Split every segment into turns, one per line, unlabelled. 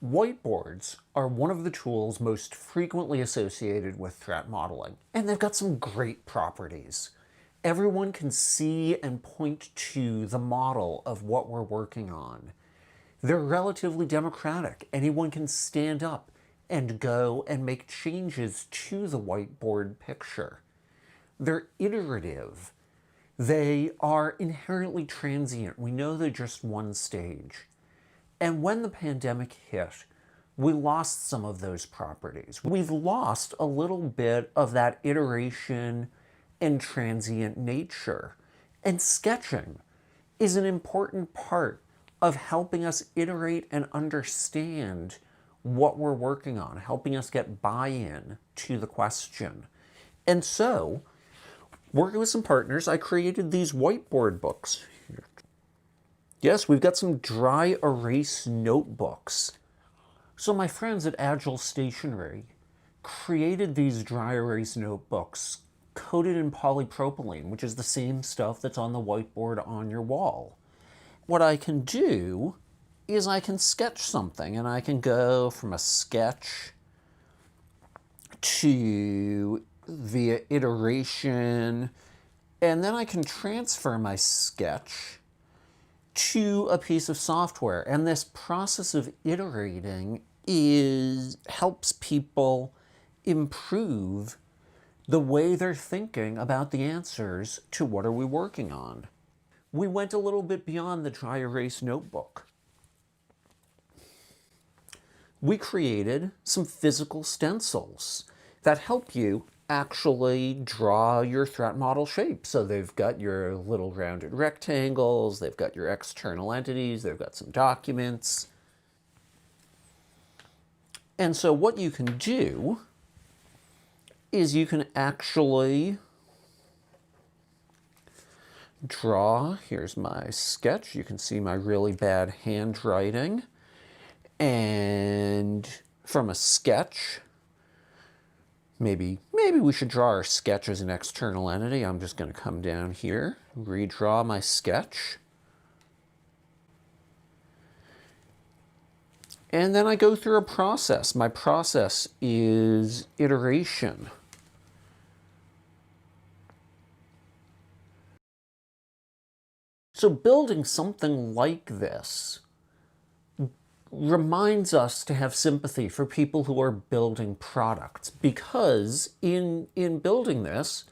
Whiteboards are one of the tools most frequently associated with threat modeling, and they've got some great properties. Everyone can see and point to the model of what we're working on. They're relatively democratic. Anyone can stand up and go and make changes to the whiteboard picture. They're iterative. They are inherently transient. We know they're just one stage. And when the pandemic hit, we lost some of those properties. We've lost a little bit of that iteration and transient nature. And sketching is an important part of helping us iterate and understand what we're working on, helping us get buy-in to the question. And so, working with some partners, I created these whiteboard books. Yes, we've got some dry erase notebooks. So my friends at Agile Stationery created these dry erase notebooks coated in polypropylene, which is the same stuff that's on the whiteboard on your wall. What I can do is I can sketch something, and I can go from a sketch to via iteration, and then I can transfer my sketch to a piece of software. And this process of iterating helps people improve the way they're thinking about the answers to what are we working on. We went a little bit beyond the dry erase notebook. We created some physical stencils that help you actually draw your threat model shape. So they've got your little rounded rectangles, they've got your external entities, they've got some documents. And so what you can do is you can actually draw. Here's my sketch. You can see my really bad handwriting. And from a sketch, maybe we should draw our sketch as an external entity. I'm just going to come down here, redraw my sketch. And then I go through a process. My process is iteration. So building something like this reminds us to have sympathy for people who are building products, because in building this,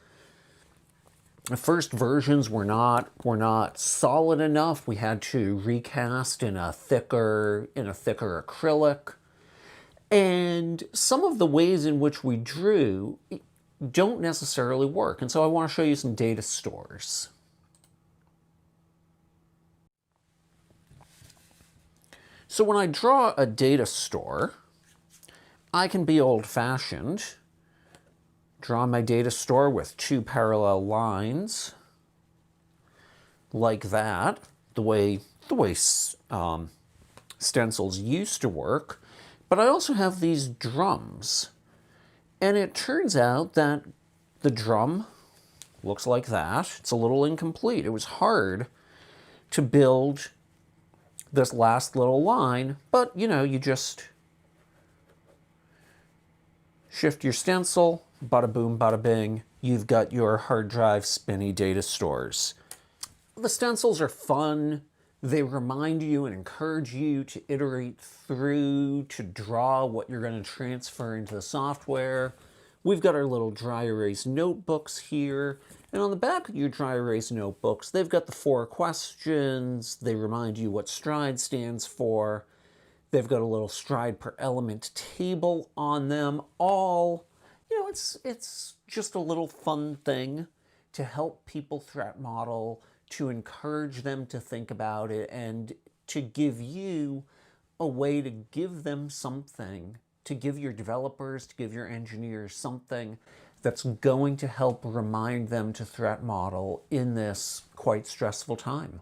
the first versions were not solid enough. We had to recast in a thicker acrylic, and some of the ways in which we drew don't necessarily work. And so I want to show you some data stores. So when I draw a data store, I can be old-fashioned. Draw my data store with two parallel lines, like that, the way stencils used to work. But I also have these drums, and it turns out that the drum looks like that. It's a little incomplete. It was hard to build this last little line, but you just shift your stencil, bada boom, bada bing, you've got your hard drive spinny data stores. The stencils are fun. They remind you and encourage you to iterate through, to draw what you're going to transfer into the software. We've got our little dry erase notebooks here. And on the back of your dry erase notebooks, they've got the 4 questions. They remind you what stride stands for. They've got a little stride per element table on them. All, it's just a little fun thing to help people threat model, to encourage them to think about it, and to give you a way to give them something, to give your developers, to give your engineers something that's going to help remind them to threat model in this quite stressful time.